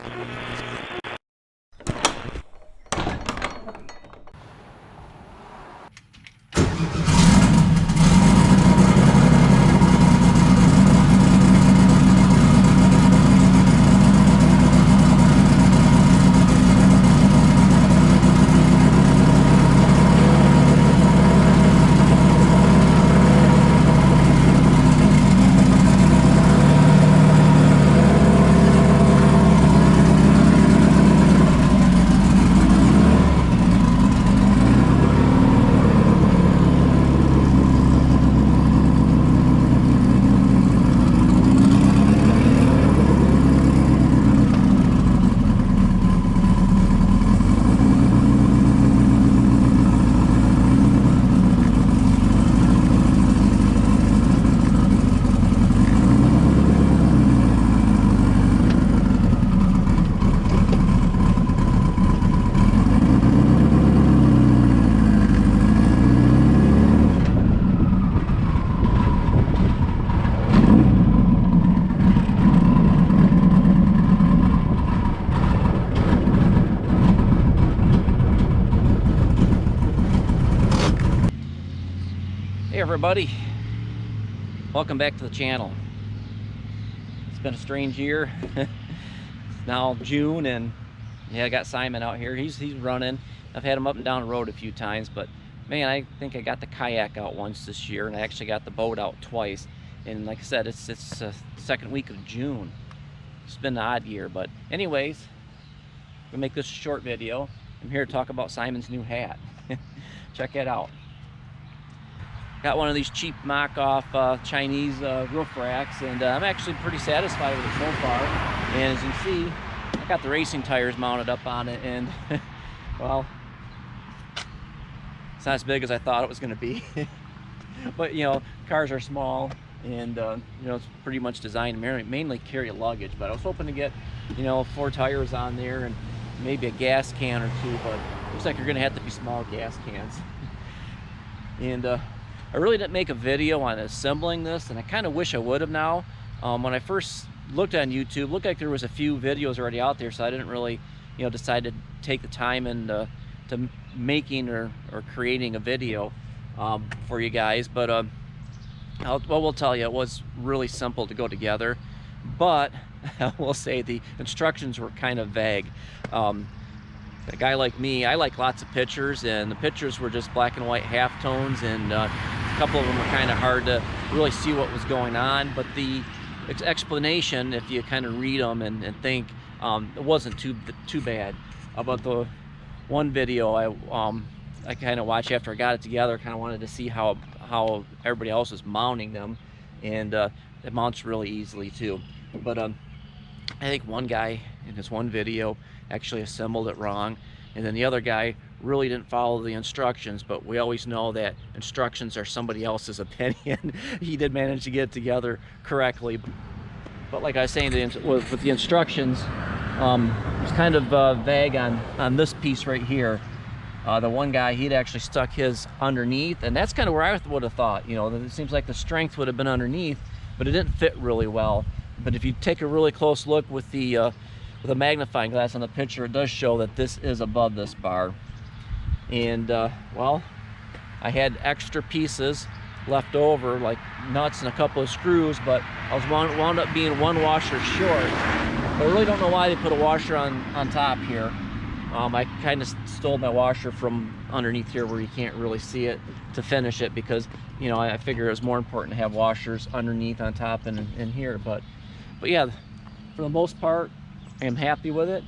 Hey everybody, welcome back to the channel. It's been a strange year. It's now June, and yeah, I got Simon out here. He's running. I've had him up and down the road a few times, but man, I think I got the kayak out once this year, and I actually got the boat out twice. And like I said, it's the second week of June. It's been an odd year, but anyways, we'll make this a short video. I'm here to talk about Simon's new hat. Check it out. Got one of these cheap knockoff Chinese roof racks, and I'm actually pretty satisfied with it so far. And as you can see, I got the racing tires mounted up on it, and well, it's not as big as I thought it was going to be. But you know, cars are small, and you know, it's pretty much designed to mainly carry luggage. But I was hoping to get, you know, 4 tires on there and maybe a gas can or 2, but looks like you're going to have to be small gas cans. And I really didn't make a video on assembling this, and I kind of wish I would have now. When I first looked on YouTube, looked like there was a few videos already out there, so I didn't really, you know, decide to take the time and to making or creating a video for you guys. But well, we'll tell you, it was really simple to go together, but I will say the instructions were kind of vague. A guy like me, I like lots of pictures, and the pictures were just black and white halftones, and a couple of them were kind of hard to really see what was going on. But the explanation, if you kind of read them and think, it wasn't too bad. About the one video I kind of watched after I got it together, kind of wanted to see how everybody else was mounting them, and it mounts really easily too. But I think one guy in this one video actually assembled it wrong, and then the other guy really didn't follow the instructions. But we always know that instructions are somebody else's opinion. He did manage to get it together correctly, but like I was saying, with the instructions, it's kind of vague on this piece right here. The one guy, he'd actually stuck his underneath, and that's kind of where I would have thought, you know, it seems like the strength would have been underneath, but it didn't fit really well. But if you take a really close look with the magnifying glass on the picture, it does show that this is above this bar. And well, I had extra pieces left over, like nuts and a couple of screws, but I was wound up being 1 washer short. I really don't know why they put a washer on top here. I kind of stole my washer from underneath here where you can't really see it to finish it, because you know, I figure it was more important to have washers underneath, on top, and in here. But yeah, for the most part, I am happy with it.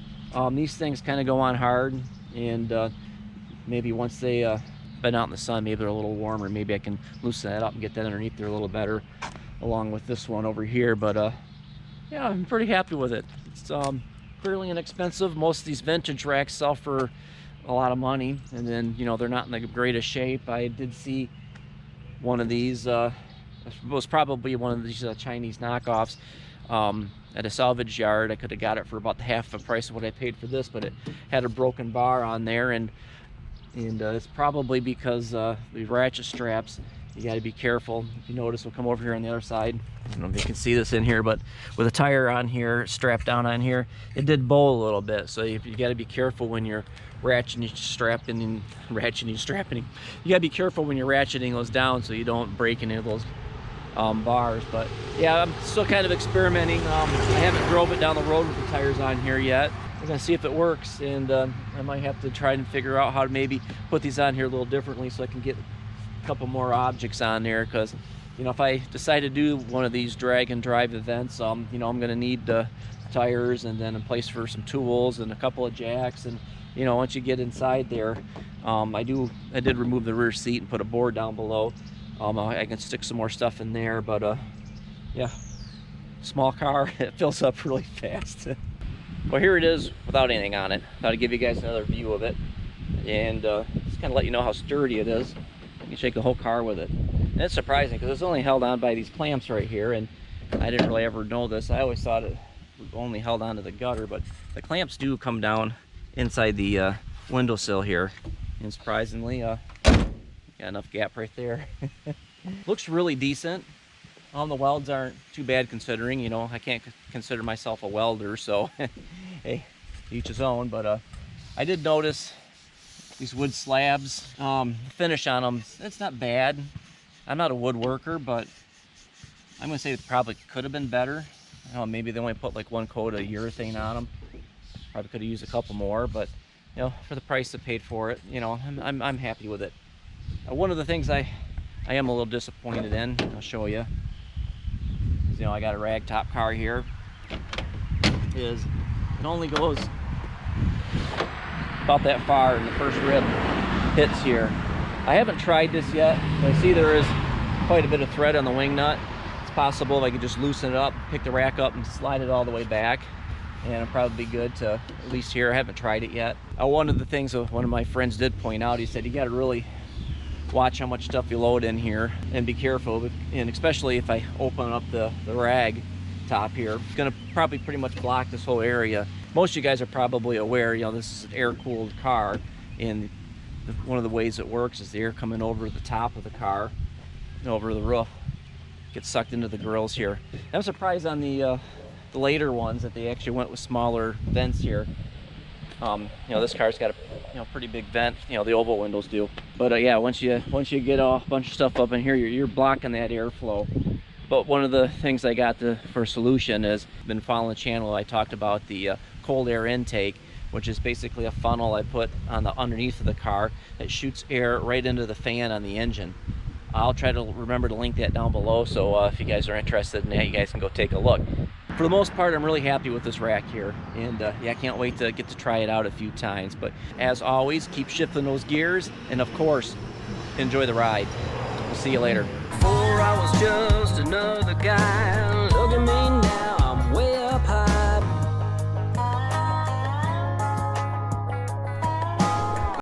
These things kind of go on hard, and maybe once they been out in the sun, maybe they're a little warmer, maybe I can loosen that up and get that underneath there a little better, along with this one over here. But yeah, I'm pretty happy with it. It's fairly inexpensive. Most of these vintage racks sell for a lot of money, and then, you know, they're not in the greatest shape. I did see one of these, was probably one of these Chinese knockoffs at a salvage yard. I could have got it for about half the price of what I paid for this, but it had a broken bar on there, and it's probably because the ratchet straps you got to be careful. If you notice, we'll come over here on the other side. I don't know if you can see this in here, but with a tire on here, strapped down on here, it did bow a little bit. So you got to be careful when you're ratcheting, strapping, and strapping. You got to be careful when you're ratcheting those down so you don't break any of those bars. But yeah, I'm still kind of experimenting. I haven't drove it down the road with the tires on here yet. We're gonna see if it works, and I might have to try and figure out how to maybe put these on here a little differently so I can get a couple more objects on there, because you know, if I decide to do one of these drag and drive events, you know, I'm gonna need tires, and then a place for some tools and a couple of jacks. And you know, once you get inside there, I did remove the rear seat and put a board down below. I can stick some more stuff in there, but yeah, small car, it fills up really fast. Well, here it is without anything on it. Thought I'd give you guys another view of it, and just kind of let you know how sturdy it is. You can shake the whole car with it. And it's surprising because it's only held on by these clamps right here, and I didn't really ever know this. I always thought it only held on to the gutter, but the clamps do come down inside the windowsill here. And surprisingly, got enough gap right there. Looks really decent. The welds aren't too bad considering, you know, I can't consider myself a welder, so hey, each his own. But I did notice these wood slabs, finish on them, it's not bad. I'm not a woodworker, but I'm gonna say it probably could have been better. Maybe they only put like one coat of urethane on them. Probably could have used a couple more, but you know, for the price I paid for it, you know, I'm happy with it. One of the things I am a little disappointed in, I'll show you. You know, I got a rag top car here, is it only goes about that far, and the first rib hits here. I haven't tried this yet, but I see there is quite a bit of thread on the wing nut. It's possible if I could just loosen it up, pick the rack up and slide it all the way back, and it'll probably be good to at least here. I haven't tried it yet. One of the things one of my friends did point out, he said you got to really watch how much stuff you load in here and be careful, and especially if I open up the rag top here, it's gonna probably pretty much block this whole area. Most of you guys are probably aware, you know, this is an air-cooled car, and one of the ways it works is the air coming over the top of the car and over the roof gets sucked into the grills here. I'm surprised on the later ones that they actually went with smaller vents here. You know, this car's got a pretty big vent, you know, the oval windows do. But yeah, once you get a bunch of stuff up in here, you're blocking that airflow. But one of the things I got for a solution is, been following the channel, I talked about the cold air intake, which is basically a funnel I put on the underneath of the car that shoots air right into the fan on the engine. I'll try to remember to link that down below, so if you guys are interested in that, you guys can go take a look. For the most part, I'm really happy with this rack here, and yeah, I can't wait to get to try it out a few times. But as always, keep shifting those gears, and of course, enjoy the ride. We'll see you later. Before I was just another guy, look at me